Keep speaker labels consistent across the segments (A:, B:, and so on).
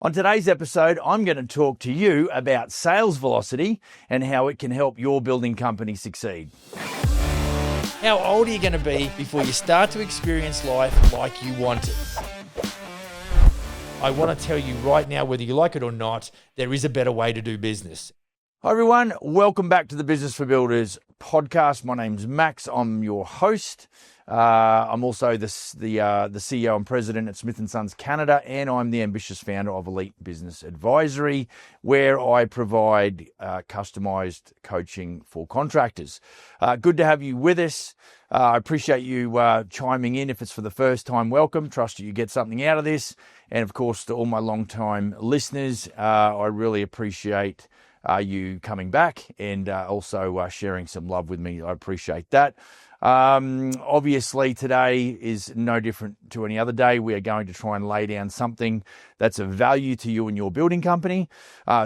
A: On today's episode, I'm going to talk to you about sales velocity and how it can help your building company succeed.
B: How old are you going to be before you start to experience life like you want it? I want to tell you right now, whether you like it or not, there is a better way to do business.
A: Hi everyone, welcome back to the Business for Builders podcast. My name's Max. I'm your host. I'm also the CEO and president at Smith & Sons Canada, and I'm the ambitious founder of Elite Business Advisory, where I provide customized coaching for contractors. Good to have you with us. I appreciate you chiming in. If it's for the first time, welcome. Trust you get something out of this. And of course, to all my long-time listeners, I really appreciate you coming back and also sharing some love with me. I appreciate that. Obviously today is no different to any other day. We are going to try and lay down something that's of value to you and your building company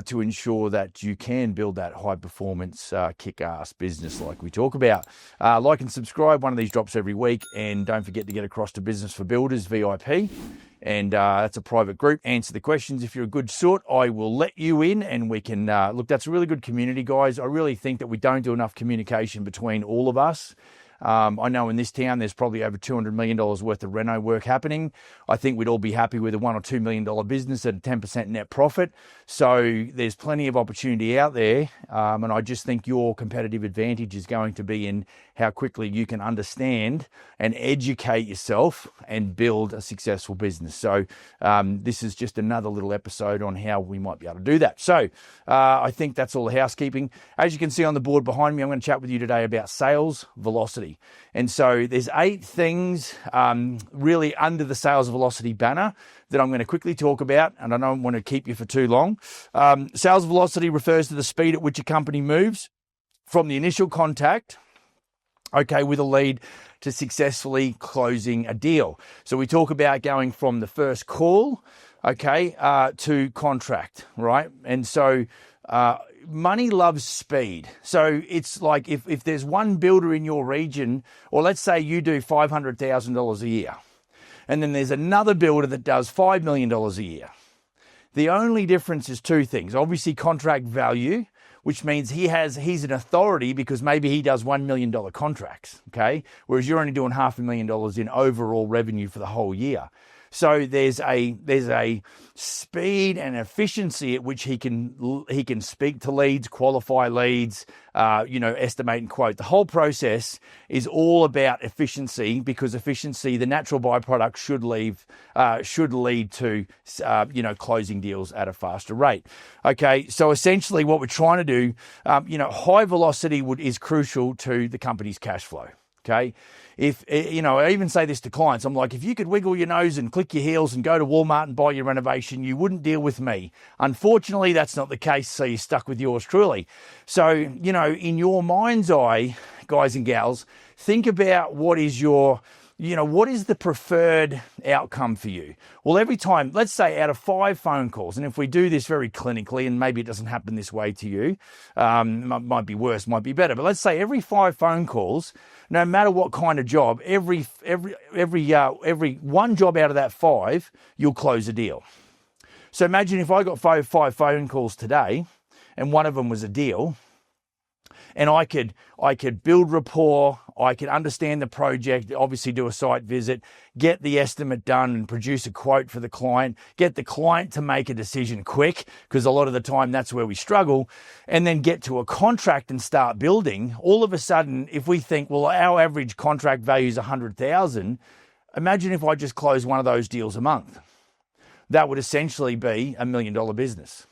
A: to ensure that you can build that high performance kick-ass business like we talk about. Like and subscribe. One of these drops every week, and don't forget to get across to Business for Builders VIP. And that's a private group. Answer the questions. If you're a good sort, I will let you in and we can look. That's a really good community, guys. I really think that we don't do enough communication between all of us. I know in this town, there's probably over $200 million worth of reno work happening. I think we'd all be happy with a $1 or $2 million business at a 10% net profit. So there's plenty of opportunity out there. And I just think your competitive advantage is going to be in how quickly you can understand and educate yourself and build a successful business. So this is just another little episode on how we might be able to do that. So I think that's all the housekeeping. As you can see on the board behind me, I'm going to chat with you today about sales velocity. And so there's 8 things really under the sales velocity banner that I'm going to quickly talk about, and I don't want to keep you for too long. Sales velocity refers to the speed at which a company moves from the initial contact, with a lead, to successfully closing a deal. So we talk about going from the first call, to contract, right? And so money loves speed. So it's like if there's one builder in your region, or let's say you do $500,000 a year, and then there's another builder that does $5 million a year. The only difference is 2 things. Obviously, contract value, which means he's an authority because maybe he does $1 million contracts, whereas you're only doing $500,000 in overall revenue for the whole year. So there's a speed and efficiency at which he can speak to leads, qualify leads, estimate and quote. The whole process is all about efficiency, because efficiency, the natural byproduct, should lead to closing deals at a faster rate. Okay, so essentially what we're trying to do, high velocity is crucial to the company's cash flow. Okay. I even say this to clients. I'm like, if you could wiggle your nose and click your heels and go to Walmart and buy your renovation, you wouldn't deal with me. Unfortunately, that's not the case. So you're stuck with yours truly. So, in your mind's eye, guys and gals, think about what is the preferred outcome for you? Well, every time, let's say out of 5 phone calls, and if we do this very clinically, and maybe it doesn't happen this way to you, might be worse, might be better, but let's say every 5 phone calls, no matter what kind of job, every one job out of that 5, you'll close a deal. So imagine if I got 5 phone calls today, and one of them was a deal, and I could build rapport, I could understand the project, obviously do a site visit, get the estimate done and produce a quote for the client, get the client to make a decision quick, because a lot of the time that's where we struggle, and then get to a contract and start building. All of a sudden, if we think, well, our average contract value is $100,000, imagine if I just close one of those deals a month. That would essentially be $1 million business.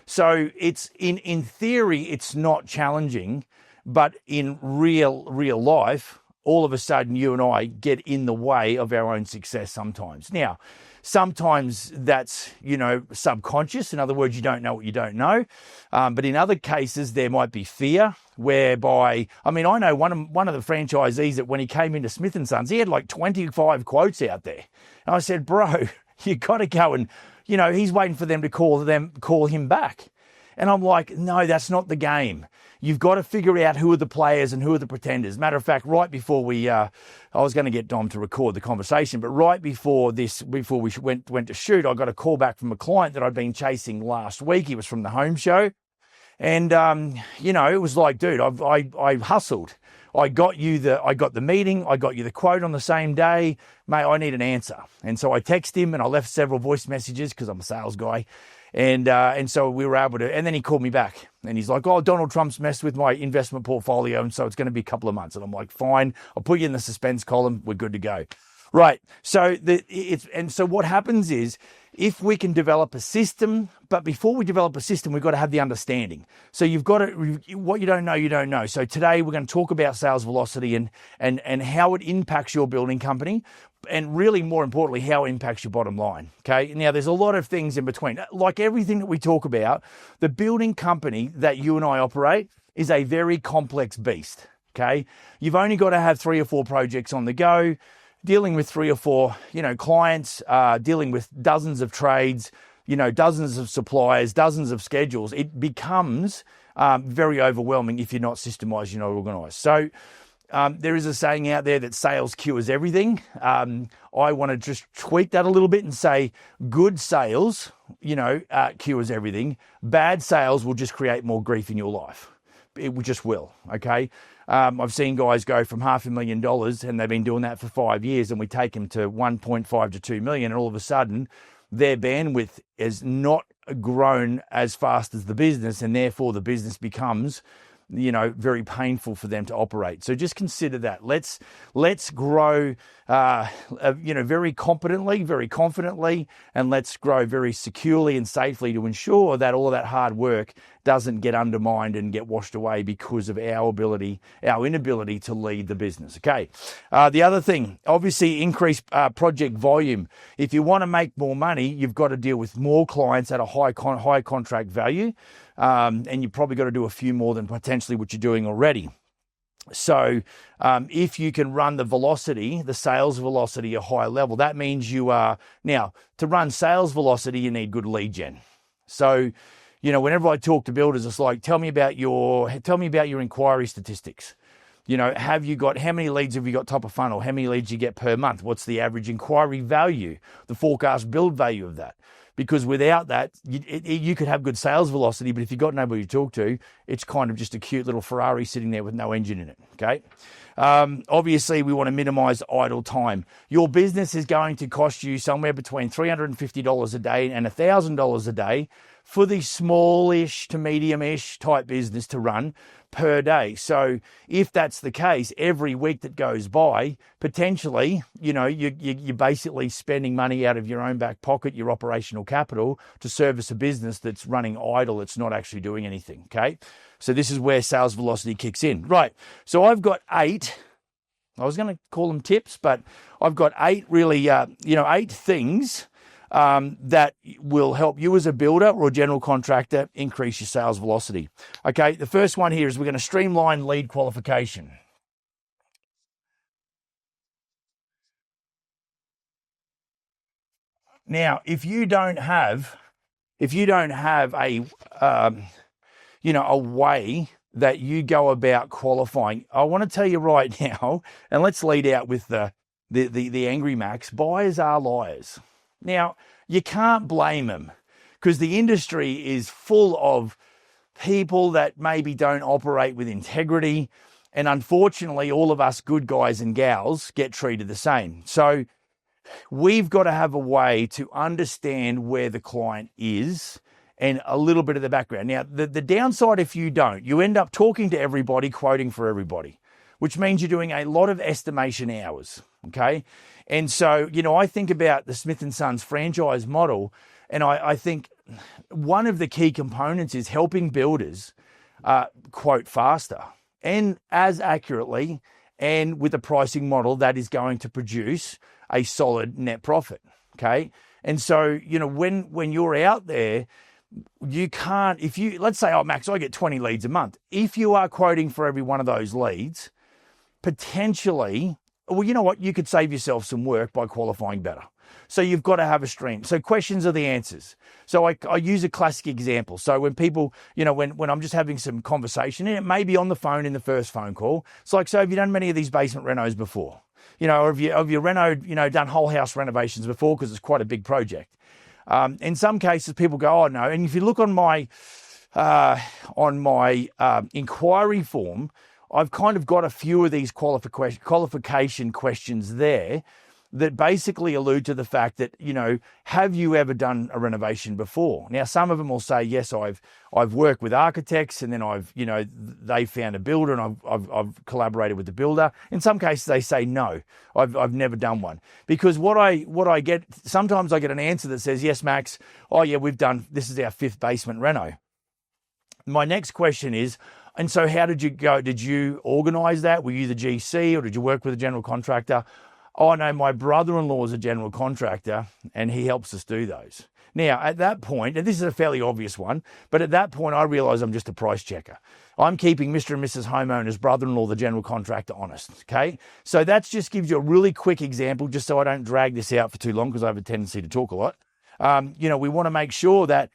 A: So it's in theory, it's not challenging, but in real life, all of a sudden you and I get in the way of our own success sometimes. Now, sometimes that's, subconscious. In other words, you don't know what you don't know. But in other cases, there might be fear, whereby, I know one of the franchisees that when he came into Smith & Sons, he had like 25 quotes out there. And I said, bro, you got to go and, he's waiting for them to call him back. And I'm like, no, that's not the game. You've got to figure out who are the players and who are the pretenders. Matter of fact, right before I was going to get Dom to record the conversation, but right before we went to shoot, I got a call back from a client that I'd been chasing last week. He was from the home show. And, it was like, dude, I hustled. I got the meeting. I got you the quote on the same day. Mate, I need an answer. And so I texted him and I left several voice messages because I'm a sales guy. And so we were able to, and then he called me back and he's like, oh, Donald Trump's messed with my investment portfolio. And so it's going to be a couple of months. And I'm like, fine, I'll put you in the suspense column. We're good to go. Right. So so what happens is if we can develop a system, but before we develop a system, we've got to have the understanding. So you've got to, what you don't know, you don't know. So today we're going to talk about sales velocity and how it impacts your building company. And really, more importantly, how it impacts your bottom line. Okay. Now, there's a lot of things in between. Like everything that we talk about, the building company that you and I operate is a very complex beast. Okay. You've only got to have 3 or 4 projects on the go, dealing with 3 or 4, clients, dealing with dozens of trades, dozens of suppliers, dozens of schedules. It becomes very overwhelming if you're not systemized, you're not organized. So, there is a saying out there that sales cures everything. I want to just tweak that a little bit and say good sales, cures everything. Bad sales will just create more grief in your life. It just will, okay? I've seen guys go from $500,000 and they've been doing that for 5 years and we take them to 1.5 to 2 million and all of a sudden their bandwidth is not grown as fast as the business and therefore the business becomes very painful for them to operate. So just consider that. Let's grow, very competently, very confidently, and let's grow very securely and safely to ensure that all of that hard work doesn't get undermined and get washed away because of our inability to lead the business. Okay. The other thing, obviously, increase project volume. If you want to make more money, you've got to deal with more clients at a high contract value. And you've probably got to do a few more than potentially what you're doing already. So if you can run the sales velocity, a higher level, that means you are now to run sales velocity, you need good lead gen. So, whenever I talk to builders, it's like, tell me about your inquiry statistics. How many leads have you got top of funnel? How many leads you get per month? What's the average inquiry value, the forecast build value of that? Because without that, you could have good sales velocity, but if you've got nobody to talk to, it's kind of just a cute little Ferrari sitting there with no engine in it, okay? Obviously, we want to minimize idle time. Your business is going to cost you somewhere between $350 a day and $1,000 a day for the smallish to medium-ish type business to run per day. So if that's the case, every week that goes by, potentially, you're basically spending money out of your own back pocket, your operational capital, to service a business that's running idle. It's not actually doing anything, okay? So this is where sales velocity kicks in. Right, so I've got 8, I was going to call them tips, but I've got 8 really, 8 things that will help you as a builder or a general contractor increase your sales velocity. Okay, the first one here is we're going to streamline lead qualification. Now, if you don't have a a way that you go about qualifying, I want to tell you right now, and let's lead out with the angry Max. Buyers are liars. Now, you can't blame them because the industry is full of people that maybe don't operate with integrity. And unfortunately, all of us good guys and gals get treated the same. So we've got to have a way to understand where the client is and a little bit of the background. Now, the downside, if you don't, you end up talking to everybody, quoting for everybody, which means you're doing a lot of estimation hours, okay? And so, I think about the Smith & Sons franchise model, and I think one of the key components is helping builders quote faster and as accurately and with a pricing model that is going to produce a solid net profit, okay? And so, when you're out there, you can't, let's say, oh, Max, I get 20 leads a month. If you are quoting for every one of those leads, potentially, well, you know what? You could save yourself some work by qualifying better. So you've got to have a stream. So questions are the answers. So I use a classic example. So when people, when I'm just having some conversation, and it may be on the phone in the first phone call. It's like, so have you done many of these basement renos before? Or have you done whole house renovations before? Because it's quite a big project. In some cases, people go, oh no. And if you look on my inquiry form, I've kind of got a few of these qualification questions there that basically allude to the fact that, have you ever done a renovation before? Now, some of them will say, yes, I've worked with architects, and then they found a builder, and I've collaborated with the builder. In some cases, they say, no, I've never done one. Because what I get, sometimes I get an answer that says, yes, Max, oh yeah, this is our 5th basement reno. My next question is, and so how did you go? Did you organise that? Were you the GC, or did you work with a general contractor? Oh no, my brother-in-law is a general contractor, and he helps us do those. Now, at that point, and this is a fairly obvious one, but at that point I realise I'm just a price checker. I'm keeping Mr. and Mrs. Homeowner's brother-in-law, the general contractor, honest, okay? So that just gives you a really quick example, just so I don't drag this out for too long, because I have a tendency to talk a lot. We want to make sure that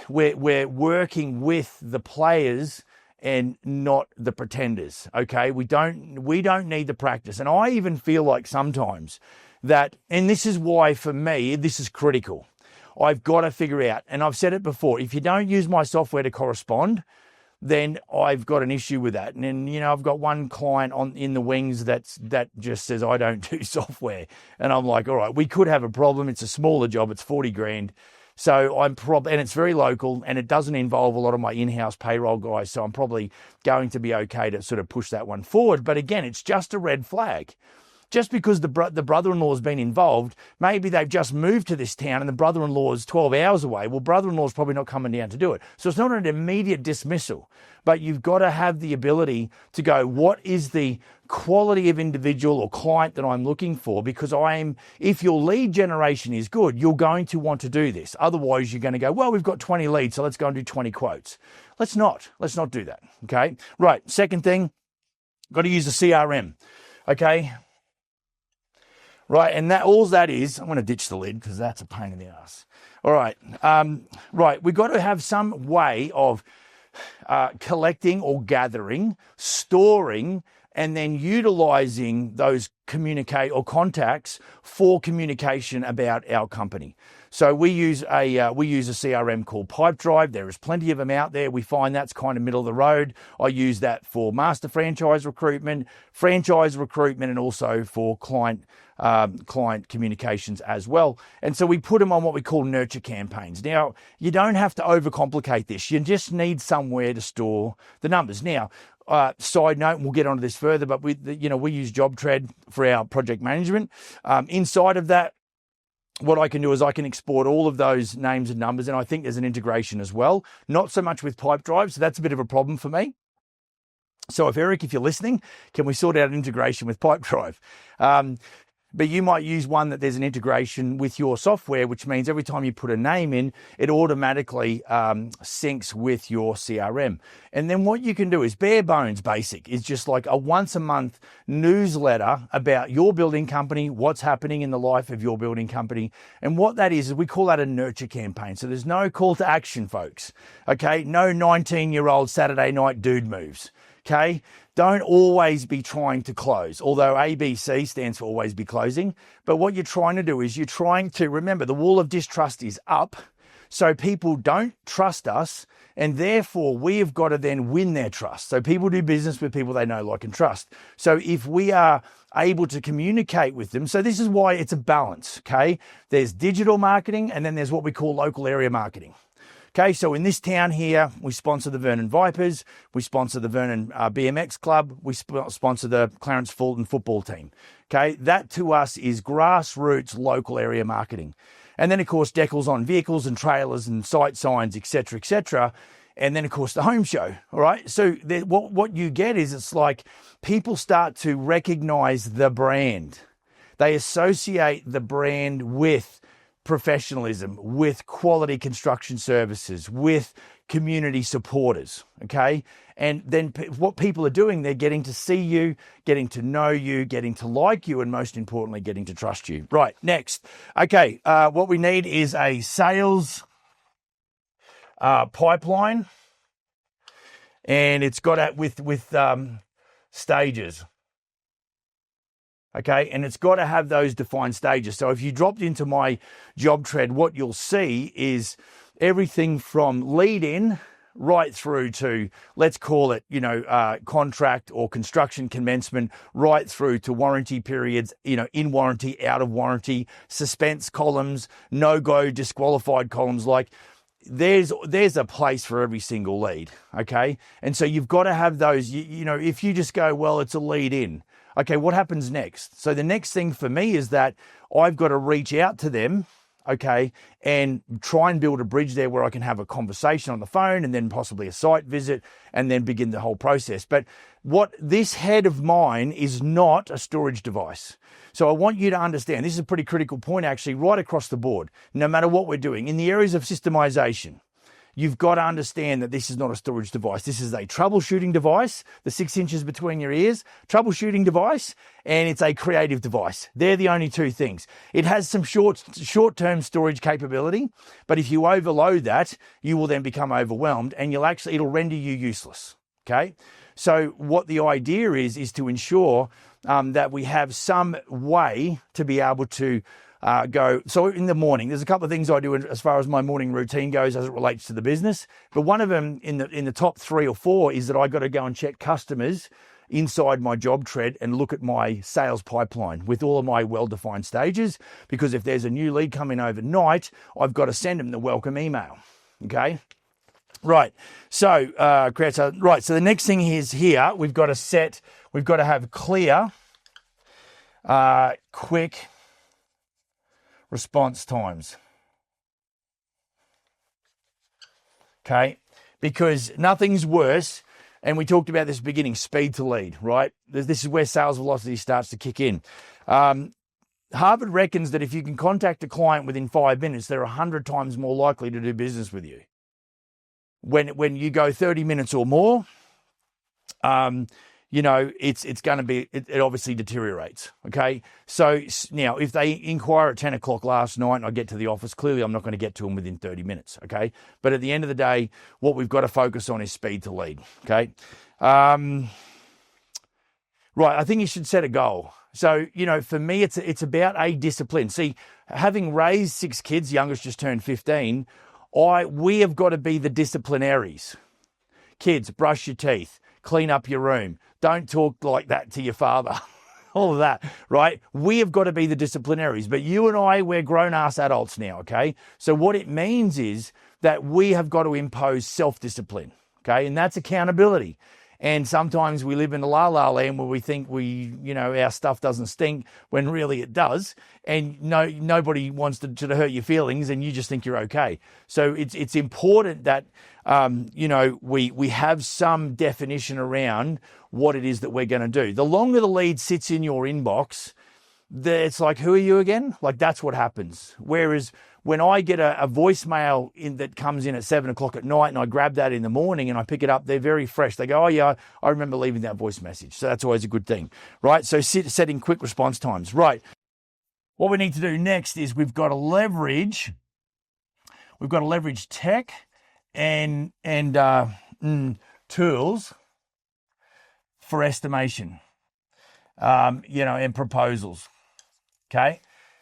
A: we're working with the players and not the pretenders, okay? We don't need the practice. And I even feel like sometimes that, and this is why for me, this is critical. I've got to figure out, and I've said it before, if you don't use my software to correspond, then I've got an issue with that. And then, I've got one client in the wings that just says, I don't do software. And I'm like, all right, we could have a problem. It's a smaller job. It's 40 grand. So and it's very local, and it doesn't involve a lot of my in-house payroll guys. So I'm probably going to be okay to sort of push that one forward. But again, it's just a red flag. Just because the brother-in-law has been involved, maybe they've just moved to this town and the brother-in-law is 12 hours away. Well, brother-in-law is probably not coming down to do it. So it's not an immediate dismissal, but you've got to have the ability to go, what is the quality of individual or client that I'm looking for? Because if your lead generation is good, you're going to want to do this. Otherwise, you're going to go, well, we've got 20 leads, so let's go and do 20 quotes. Let's not do that, okay? Right, second thing, got to use the CRM, okay? Right, and all that is, I'm going to ditch the lid because that's a pain in the ass. All right, we've got to have some way of collecting or gathering, storing, and then utilizing those contacts for communication about our company. So we use a CRM called Pipedrive. There is plenty of them out there. We find that's kind of middle of the road. I use that for master franchise recruitment, and also for client communications as well. And so we put them on what we call nurture campaigns. Now, you don't have to overcomplicate this. You just need somewhere to store the numbers. Now, side note, and we'll get onto this further, but we use JobTread for our project management. Inside of that, what I can do is I can export all of those names and numbers, and I think there's an integration as well. Not so much with Pipedrive, so that's a bit of a problem for me. So if you're listening, can we sort out an integration with Pipedrive? But you might use one that there's an integration with your software, which means every time you put a name in, it automatically syncs with your CRM. And then what you can do is bare bones basic is just like a once a month newsletter about your building company, what's happening in the life of your building company. And what that is we call that a nurture campaign. So there's no call to action, folks. Okay, no 19-year-old Saturday night dude moves. Okay, don't always be trying to close, although ABC stands for always be closing. But what you're trying to do is you're trying to remember the wall of distrust is up. So people don't trust us, and therefore we have got to then win their trust. So people do business with people they know, like, and trust. So if we are able to communicate with them, so this is why it's a balance, okay? There's digital marketing, and then there's what we call local area marketing. Okay, so in this town here, we sponsor the Vernon Vipers, we sponsor the Vernon BMX Club, we sponsor the Clarence Fulton football team. Okay, that to us is grassroots local area marketing. And then, of course, decals on vehicles and trailers and site signs, etc., etc. And then, of course, the home show. All right, so what you get is it's like people start to recognize the brand. They associate the brand with professionalism, with quality construction services, with community supporters, okay? And then what people are doing, they're getting to see you, getting to know you, getting to like you, and most importantly, getting to trust you. Right, next. Okay, what we need is a sales pipeline, and it's got with stages. Okay, and it's got to have those defined stages. So if you dropped into my JobTread, what you'll see is everything from lead in right through to, let's call it, contract or construction commencement, right through to warranty periods, in warranty, out of warranty, suspense columns, no-go, disqualified columns. Like, there's a place for every single lead, okay? And so you've got to have those, if you just go, well, it's a lead in. Okay, what happens next? So the next thing for me is that I've got to reach out to them, okay, and try and build a bridge there where I can have a conversation on the phone and then possibly a site visit and then begin the whole process. But what this head of mine is not a storage device. So I want you to understand, this is a pretty critical point actually right across the board, no matter what we're doing. In the areas of systemization, you've got to understand that this is not a storage device. This is a troubleshooting device, the 6 inches between your ears, troubleshooting device, and it's a creative device. They're the only two things. It has some short-term storage capability, but if you overload that, you will then become overwhelmed and it'll render you useless, okay? So what the idea is to ensure that we have some way to be able to go. So in the morning, there's a couple of things I do as far as my morning routine goes as it relates to the business. But one of them in the top 3 or 4 is that I got to go and check customers inside my JobTread and look at my sales pipeline with all of my well-defined stages. Because if there's a new lead coming overnight, I've got to send them the welcome email. Okay. Right. So, So the next thing is here, we've got to have clear, quick response times. Okay, because nothing's worse, and we talked about this beginning, speed to lead, right? This is where sales velocity starts to kick in. Harvard reckons that if you can contact a client within 5 minutes, they're 100 times more likely to do business with you. When you go 30 minutes or more, it's going to be, it obviously deteriorates, okay? So now, if they inquire at 10 o'clock last night and I get to the office, clearly I'm not going to get to them within 30 minutes, okay? But at the end of the day, what we've got to focus on is speed to lead, okay? Right, I think you should set a goal. So, for me, it's about a discipline. See, having raised 6 kids, youngest just turned 15, we have got to be the disciplinaries. Kids, brush your teeth, clean up your room. Don't talk like that to your father. All of that, right? We have got to be the disciplinaries. But you and I, we're grown-ass adults now, okay? So what it means is that we have got to impose self-discipline, okay? And that's accountability. And sometimes we live in a la-la land where we think our stuff doesn't stink when really it does. And nobody wants to hurt your feelings and you just think you're okay. So it's important that, we have some definition around what it is that we're going to do. The longer the lead sits in your inbox, it's like, who are you again? Like, that's what happens. Whereas when I get a voicemail that comes in at 7 o'clock at night and I grab that in the morning and I pick it up, they're very fresh. They go, oh yeah, I remember leaving that voice message. So that's always a good thing, right? So setting quick response times, right? What we need to do next is we've got to leverage tech and tools for estimation, and proposals. Okay.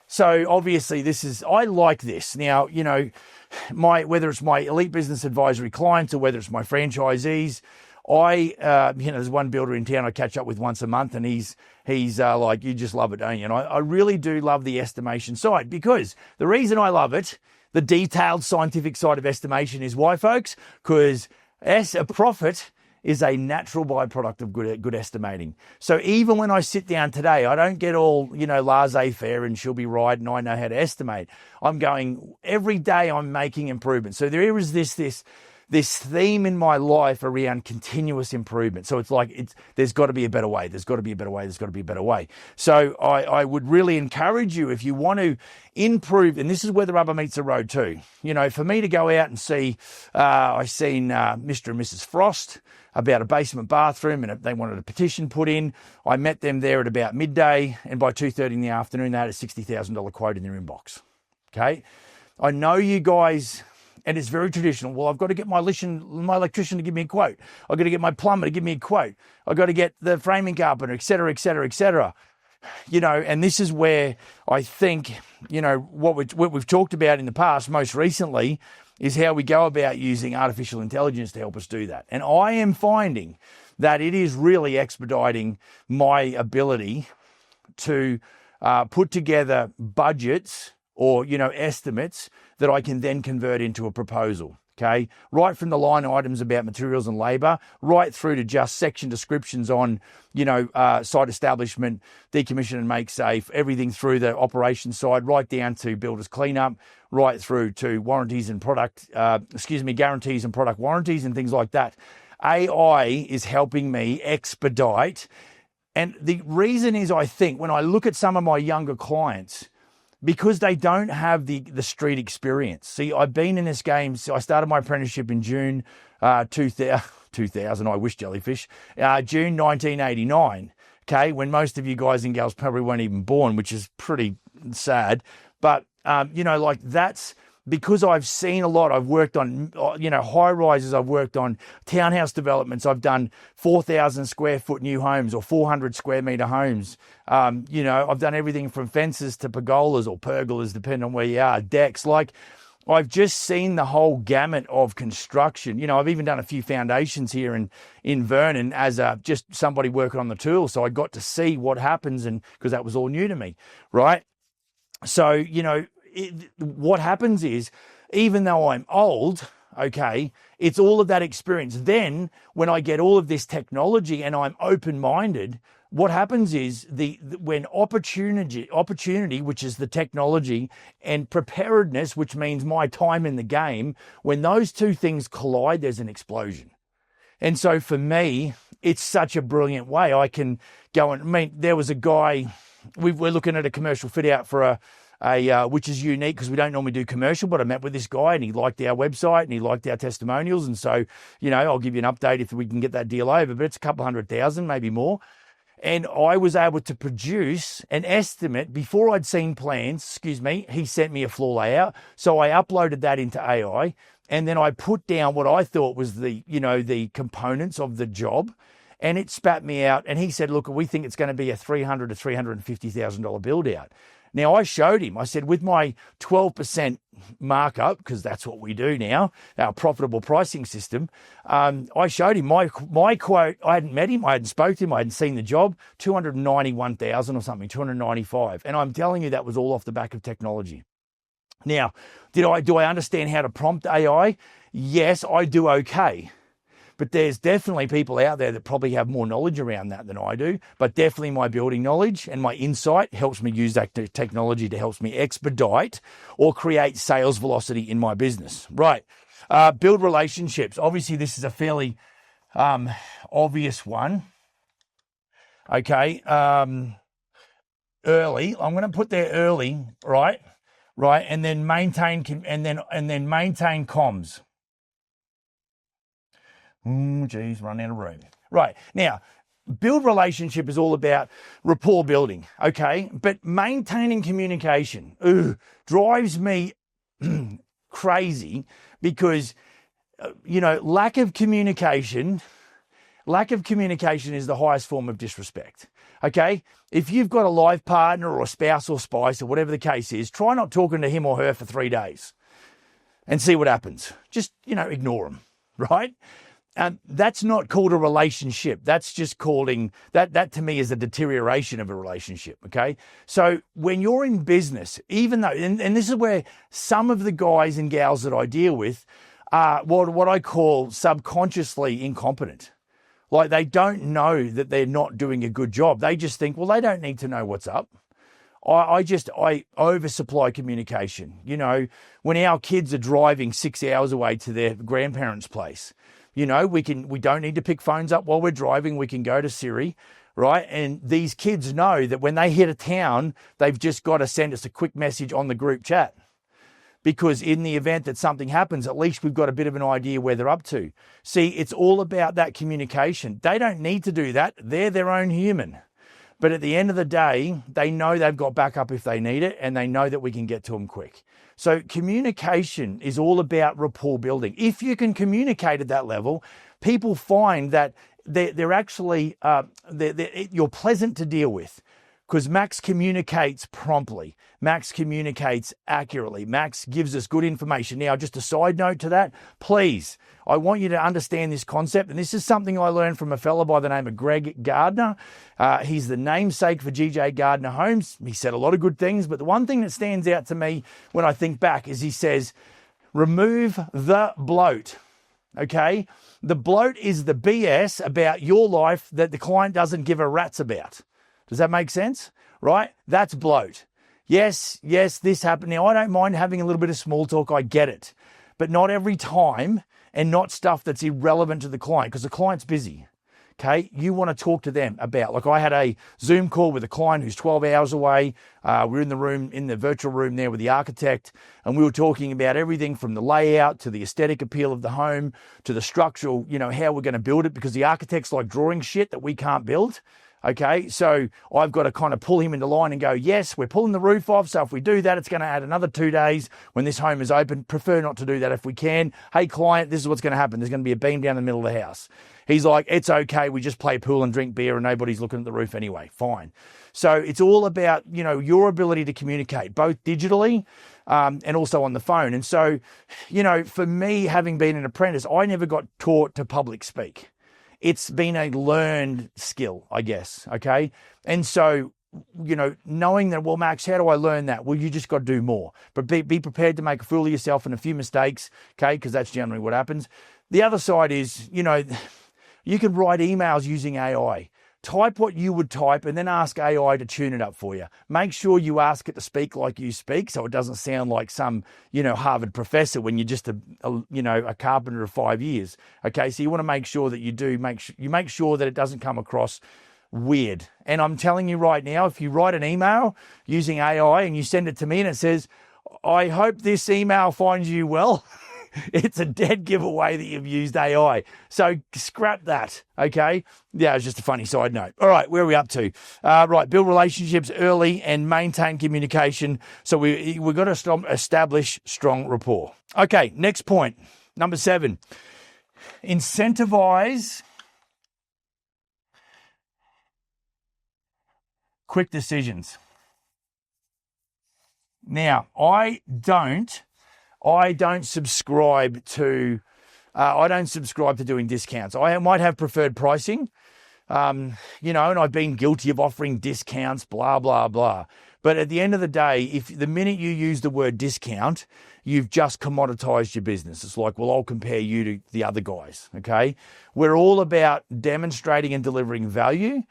A: So obviously I like this. Now, whether it's my elite business advisory clients or whether it's my franchisees, there's one builder in town I catch up with once a month and he's like, you just love it, don't you? And I really do love the estimation side, because the reason I love it, the detailed scientific side of estimation, is why, folks? Because a profit is a natural byproduct of good estimating. So even when I sit down today, I don't get all, laissez-faire and she'll be right and I know how to estimate. I'm going, every day I'm making improvements. So there is this this theme in my life around continuous improvement. So it's like, there's got to be a better way. There's got to be a better way. There's got to be a better way. So I would really encourage you, if you want to improve, and this is where the rubber meets the road too. You know, for me to go out and see, I seen Mr. and Mrs. Frost about a basement bathroom, and they wanted a petition put in. I met them there at about midday, and by 2:30 in the afternoon, they had a $60,000 quote in their inbox. Okay. I know you guys, and it's very traditional. Well, I've got to get my electrician to give me a quote. I've got to get my plumber to give me a quote. I've got to get the framing carpenter, et cetera, et cetera, et cetera. You know, and this is where I think, you know, what we've talked about in the past, most recently, is how we go about using artificial intelligence to help us do that. And I am finding that it is really expediting my ability to put together budgets or, you know, estimates that I can then convert into a proposal. Okay, right from the line items about materials and labor, right through to just section descriptions on, you know, site establishment, decommission and make safe, everything through the operations side, right down to builders cleanup, right through to warranties and guarantees and product warranties and things like that. AI is helping me expedite. And the reason is, I think, when I look at some of my younger clients, because they don't have the street experience. See, I've been in this game. So I started my apprenticeship in June 2000. I wish jellyfish. June 1989. Okay, when most of you guys and gals probably weren't even born, which is pretty sad. But you know, like, that's because I've seen a lot. I've worked on, you know, high rises. I've worked on townhouse developments. I've done 4,000 square foot new homes or 400 square meter homes. You know, I've done everything from fences to pergolas or pergolas, depending on where you are, decks. Like, I've just seen the whole gamut of construction. You know, I've even done a few foundations here in Vernon as just somebody working on the tools. So I got to see what happens, and because that was all new to me, right? So, you know, what happens is, even though I'm old, okay, it's all of that experience. Then when I get all of this technology and I'm open-minded, what happens is when opportunity, which is the technology, and preparedness, which means my time in the game, when those two things collide, there's an explosion. And so for me, it's such a brilliant way. I can go and, I mean, there was a guy, we're looking at a commercial fit out for a which is unique because we don't normally do commercial, but I met with this guy and he liked our website and he liked our testimonials. And so, you know, I'll give you an update if we can get that deal over, but it's a couple 100,000, maybe more. And I was able to produce an estimate before I'd seen plans. He sent me a floor layout. So I uploaded that into AI, and then I put down what I thought was the components of the job, and it spat me out. And he said, look, we think it's going to be a $300,000 to $350,000 build out. Now, I showed him, I said, with my 12% markup, because that's what we do now, our profitable pricing system, I showed him my quote. I hadn't met him, I hadn't spoken to him, I hadn't seen the job, 291,000 or something, 295. And I'm telling you, that was all off the back of technology. Now, do I understand how to prompt AI? Yes, I do okay. But there's definitely people out there that probably have more knowledge around that than I do. But definitely my building knowledge and my insight helps me use that technology to help me expedite or create sales velocity in my business. Right. Build relationships. Obviously, this is a fairly obvious one. Okay. Early. I'm going to put there early, right? Right. And then maintain comms. Run out of room. Right. Now, build relationship is all about rapport building, okay? But maintaining communication drives me crazy because, lack of communication is the highest form of disrespect, okay? If you've got a life partner or a spouse or spice or whatever the case is, try not talking to him or her for 3 days and see what happens. Just, ignore them, right? That's not called a relationship. That's just calling that to me is a deterioration of a relationship. Okay. So when you're in business, even though, and this is where some of the guys and gals that I deal with are what I call subconsciously incompetent. Like, they don't know that they're not doing a good job. They just think, well, they don't need to know what's up. I oversupply communication. You know, when our kids are driving 6 hours away to their grandparents' place, you know, we don't need to pick phones up while we're driving. We can go to Siri, right? And these kids know that when they hit a town, they've just got to send us a quick message on the group chat. Because in the event that something happens, at least we've got a bit of an idea where they're up to. See, it's all about that communication. They don't need to do that. They're their own human. But at the end of the day, they know they've got backup if they need it, and they know that we can get to them quick. So communication is all about rapport building. If you can communicate at that level, people find that they're actually, you're pleasant to deal with. Because Max communicates promptly. Max communicates accurately. Max gives us good information. Now, just a side note to that, please, I want you to understand this concept. And this is something I learned from a fellow by the name of Greg Gardner. He's the namesake for GJ Gardner Homes. He said a lot of good things, but the one thing that stands out to me when I think back is he says, remove the bloat. Okay? The bloat is the BS about your life that the client doesn't give a rat's about. Does that make sense? Right? That's bloat. Yes, this happened. Now, I don't mind having a little bit of small talk. I get it. But not every time, and not stuff that's irrelevant to the client, because the client's busy. Okay? You want to talk to them about, like I had a Zoom call with a client who's 12 hours away. We're in the virtual room there with the architect, and we were talking about everything from the layout to the aesthetic appeal of the home to the structural, you know, how we're going to build it, because the architect's like drawing shit that we can't build. Okay, so I've got to kind of pull him into line and go, yes, we're pulling the roof off. So if we do that, it's going to add another 2 days when this home is open. Prefer not to do that if we can. Hey, client, this is what's going to happen. There's going to be a beam down the middle of the house. He's like, it's okay. We just play pool and drink beer and nobody's looking at the roof anyway. Fine. So it's all about, you know, your ability to communicate both digitally and also on the phone. And so, you know, for me, having been an apprentice, I never got taught to public speak. It's been a learned skill, I guess, okay? And so, you know, knowing that, well, Max, how do I learn that? Well, you just got to do more. But be prepared to make a fool of yourself and a few mistakes, okay? Because that's generally what happens. The other side is, you know, you can write emails using AI. Type what you would type and then ask AI to tune it up for you. Make sure you ask it to speak like you speak, so it doesn't sound like some, you know, Harvard professor when you're just a carpenter of 5 years. Okay, so you want to make sure that you make sure that it doesn't come across weird. And I'm telling you right now, if you write an email using AI and you send it to me and it says, I hope this email finds you well, it's a dead giveaway that you've used AI. So scrap that, okay? Yeah, it's just a funny side note. All right, where are we up to? Right, build relationships early and maintain communication. So we've got to establish strong rapport. Okay, next point, number 7. Incentivize quick decisions. Now, I don't subscribe to doing discounts. I might have preferred pricing, you know, and I've been guilty of offering discounts, blah, blah, blah. But at the end of the day, if the minute you use the word discount, you've just commoditized your business. It's like, well, I'll compare you to the other guys, okay? We're all about demonstrating and delivering value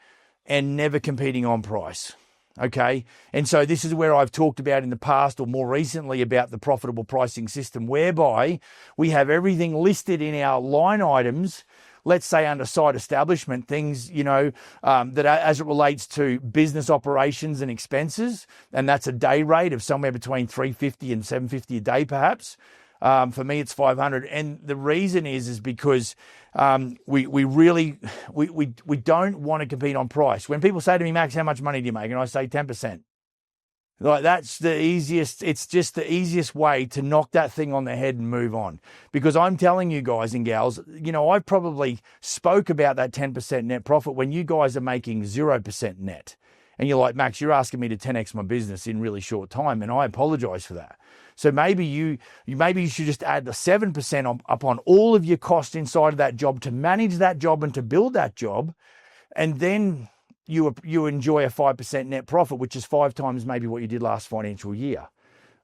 A: and never competing on price. Okay. And so this is where I've talked about in the past or more recently about the profitable pricing system, whereby we have everything listed in our line items, let's say under site establishment, things, you know, that as it relates to business operations and expenses. And that's a day rate of somewhere between $350 and $750 a day, perhaps. For me, it's 500. And the reason is because we don't want to compete on price. When people say to me, Max, how much money do you make? And I say 10%. Like, that's the easiest. It's just the easiest way to knock that thing on the head and move on. Because I'm telling you guys and gals, you know, I've probably spoke about that 10% net profit when you guys are making 0% net. And you're like, Max, you're asking me to 10x my business in really short time. And I apologize for that. So maybe you should just add the 7% upon all of your costs inside of that job to manage that job and to build that job. And then you enjoy a 5% net profit, which is 5 times maybe what you did last financial year.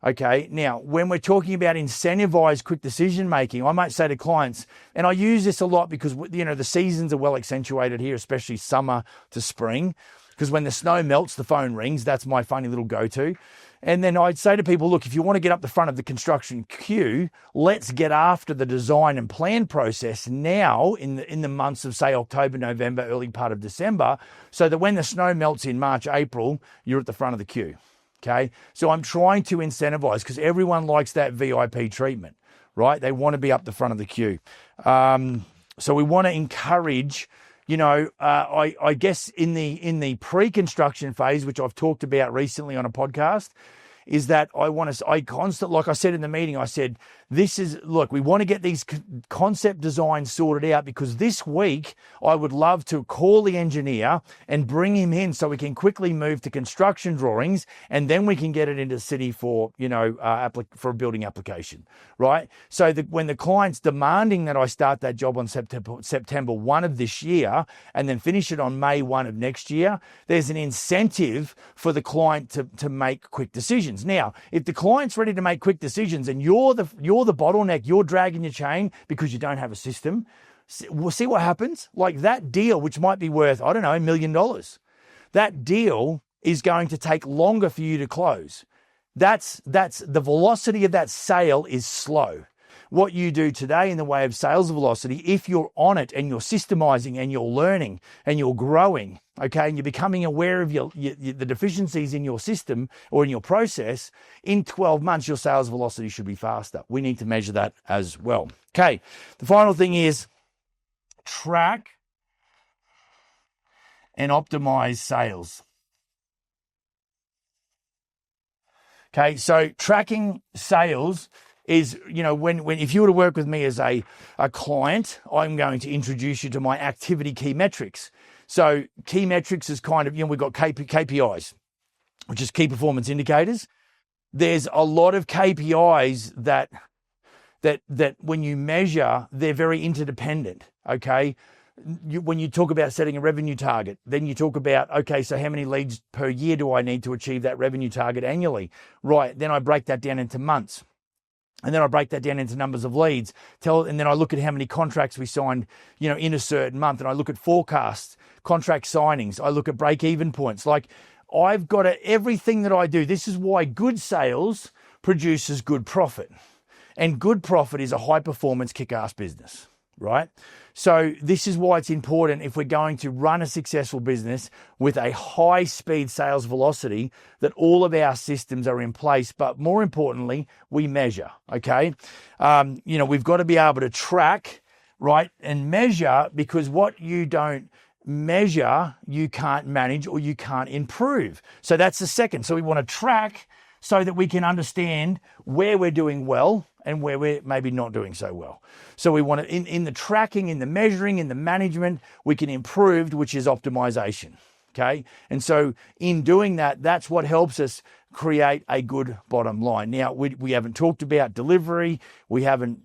A: Okay. Now, when we're talking about incentivized quick decision making, I might say to clients, and I use this a lot because, you know, the seasons are well accentuated here, especially summer to spring. because when the snow melts, the phone rings. That's my funny little go-to. And then I'd say to people, look, if you want to get up the front of the construction queue, let's get after the design and plan process now in the months of, say, October, November, early part of December, so that when the snow melts in March, April, you're at the front of the queue. Okay. So I'm trying to incentivize, because everyone likes that VIP treatment, right? They want to be up the front of the queue. So we want to encourage, I guess in the pre-construction phase, which I've talked about recently on a podcast, is that like I said in the meeting, I said, we want to get these concept designs sorted out, because this week I would love to call the engineer and bring him in so we can quickly move to construction drawings, and then we can get it into the city for, for a building application, right? So that when the client's demanding that I start that job on September 1 of this year and then finish it on May 1 of next year, there's an incentive for the client to make quick decisions. Now, if the client's ready to make quick decisions and you're the bottleneck, you're dragging your chain because you don't have a system, we'll see what happens. Like that deal, which might be worth, I don't know, $1 million, that deal is going to take longer for you to close. That's the velocity of that sale is slow. What you do today in the way of sales velocity, if you're on it and you're systemizing and you're learning and you're growing, okay, and you're becoming aware of the deficiencies in your system or in your process, in 12 months, your sales velocity should be faster. We need to measure that as well. Okay, the final thing is track and optimize sales. Okay, so tracking sales is, when if you were to work with me as a client, I'm going to introduce you to my activity key metrics. So key metrics is kind of, we've got KPIs, which is key performance indicators. There's a lot of KPIs that when you measure, they're very interdependent, okay? When you talk about setting a revenue target, then you talk about, okay, so how many leads per year do I need to achieve that revenue target annually? Right, then I break that down into months. And then I break that down into numbers of leads. And then I look at how many contracts we signed, in a certain month. And I look at forecasts, contract signings. I look at break-even points. Like I've got everything that I do. This is why good sales produces good profit. And good profit is a high-performance, kick-ass business, right? So this is why it's important, if we're going to run a successful business with a high-speed sales velocity, that all of our systems are in place. But more importantly, we measure, okay? We've got to be able to track, right, and measure, because what you don't measure, you can't manage or you can't improve. So that's the second. So we want to track so that we can understand where we're doing well and where we're maybe not doing so well. So we want to, in the tracking, in the measuring, in the management, we can improve, which is optimization, okay? And so in doing that, that's what helps us create a good bottom line. Now, we haven't talked about delivery. We haven't,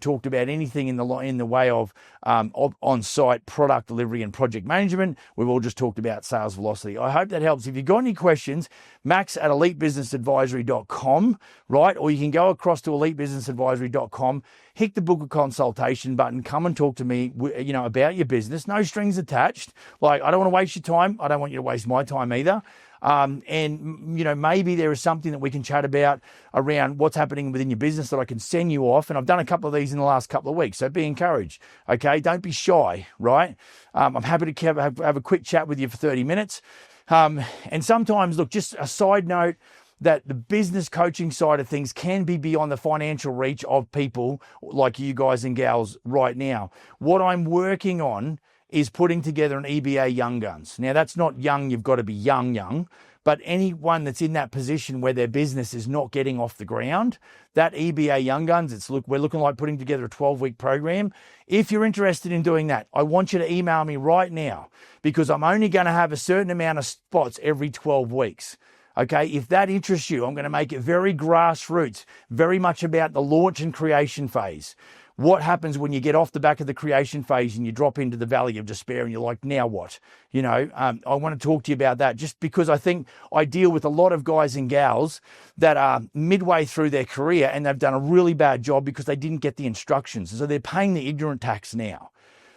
A: talked about anything in the way of on-site product delivery and project management. We've all just talked about sales velocity. I hope that helps. If you've got any questions, max@elitebusinessadvisory.com, right? Or you can go across to elitebusinessadvisory.com, hit the book a consultation button, come and talk to me, about your business. No strings attached. Like, I don't want to waste your time. I don't want you to waste my time either. Maybe there is something that we can chat about around what's happening within your business that I can send you off. And I've done a couple of these in the last couple of weeks. So be encouraged. Okay. Don't be shy. Right. I'm happy to have a quick chat with you for 30 minutes. And sometimes, look, just a side note, that the business coaching side of things can be beyond the financial reach of people like you guys and gals right now. What I'm working on is putting together an EBA Young Guns. Now, that's not young, you've got to be young, but anyone that's in that position where their business is not getting off the ground, that EBA Young Guns, we're looking like putting together a 12-week program. If you're interested in doing that, I want you to email me right now, because I'm only going to have a certain amount of spots every 12 weeks. Okay, if that interests you, I'm going to make it very grassroots, very much about the launch and creation phase. What happens when you get off the back of the creation phase and you drop into the valley of despair and you're like, now what? I want to talk to you about that, just because I think I deal with a lot of guys and gals that are midway through their career and they've done a really bad job because they didn't get the instructions. So they're paying the ignorant tax now.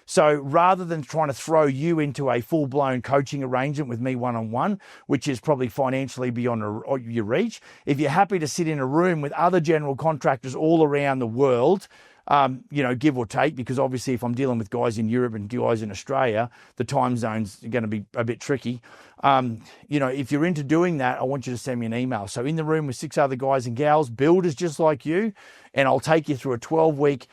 A: So rather than trying to throw you into a full-blown coaching arrangement with me one-on-one, which is probably financially beyond your reach, if you're happy to sit in a room with other general contractors all around the world, give or take, because obviously if I'm dealing with guys in Europe and guys in Australia, the time zones are going to be a bit tricky. If you're into doing that, I want you to send me an email. So in the room with 6 other guys and gals, builders just like you, and I'll take you through a 12-week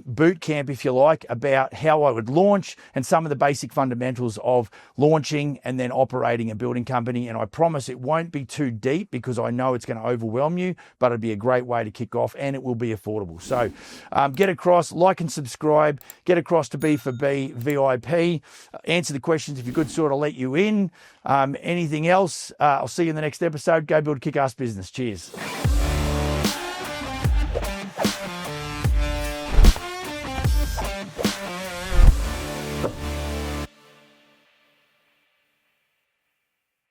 A: boot camp, if you like, about how I would launch and some of the basic fundamentals of launching and then operating a building company. And I promise it won't be too deep because I know it's going to overwhelm you, but it'll be a great way to kick off and it will be affordable. So get across, like and subscribe, get across to B4B VIP, answer the questions if you're good sort, I'll let you in. Anything else, I'll see you in the next episode. Go build a kick-ass business. Cheers.